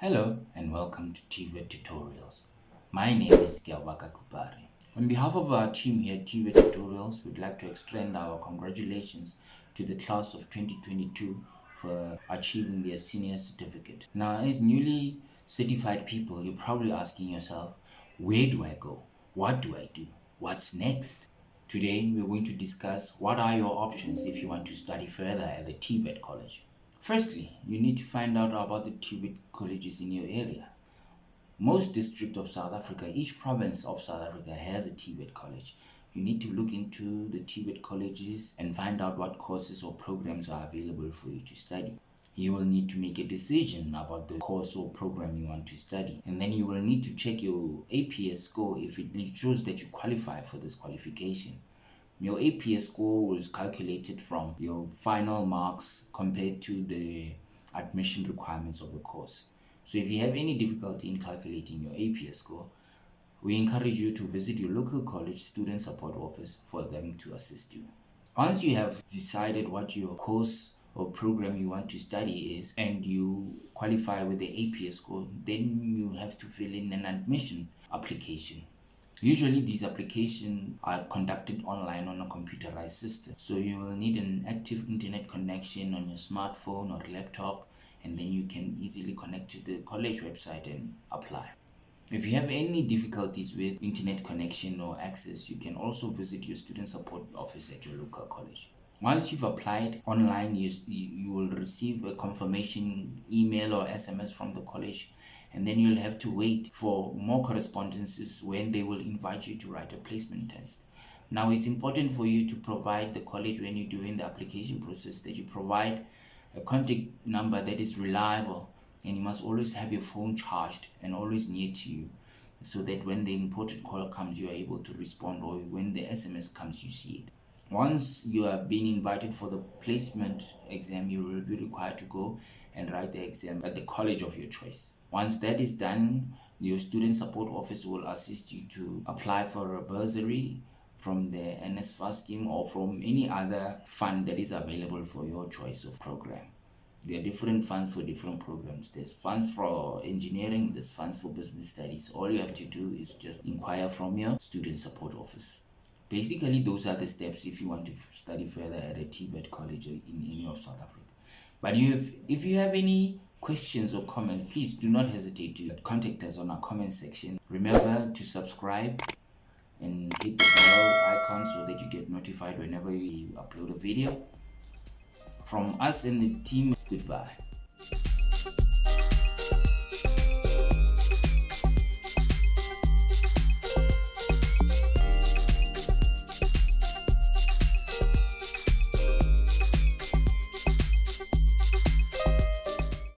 Hello and welcome to TVET Tutorials. My name is khupare. On behalf of our team here at TVET Tutorials, we'd like to extend our congratulations to the class of 2022 for achieving their senior certificate. Now, as newly certified people, you're probably asking yourself, where do I go? What do I do? What's next? Today, we're going to discuss what are your options if you want to study further at the TVET College. Firstly, you need to find out about the TVET colleges in your area. Most districts of South Africa, each province of South Africa has a TVET college. You need to look into the TVET colleges and find out what courses or programs are available for you to study. You will need to make a decision about the course or program you want to study, and then you will need to check your APS score if it shows that you qualify for this qualification. Your APS score is calculated from your final marks compared to the admission requirements of the course. So if you have any difficulty in calculating your APS score, we encourage you to visit your local college student support office for them to assist you. Once you have decided what your course or program you want to study is and you qualify with the APS score, then you have to fill in an admission application. Usually these applications are conducted online on a computerized system. So you will need an active internet connection on your smartphone or laptop, and then you can easily connect to the college website and apply. If you have any difficulties with internet connection or access, you can also visit your student support office at your local college. Once you've applied online, you will receive a confirmation email or SMS from the college, and then you'll have to wait for more correspondences when they will invite you to write a placement test. Now, it's important for you to provide the college when you're doing the application process that you provide a contact number that is reliable, and you must always have your phone charged and always near to you so that when the important call comes, you are able to respond, or when the SMS comes, you see it. Once you have been invited for the placement exam, you will be required to go and write the exam at the college of your choice. Once that is done, your student support office will assist you to apply for a bursary from the NSFAS scheme or from any other fund that is available for your choice of program. There are different funds for different programs. There's funds for engineering, there's funds for business studies. All you have to do is just inquire from your student support office. Basically, those are the steps if you want to study further at a TVET college in any of South Africa. But if you have any questions or comments, please do not hesitate to contact us on our comment section. Remember to subscribe and hit the bell icon so that you get notified whenever we upload a video. From us and the team, goodbye.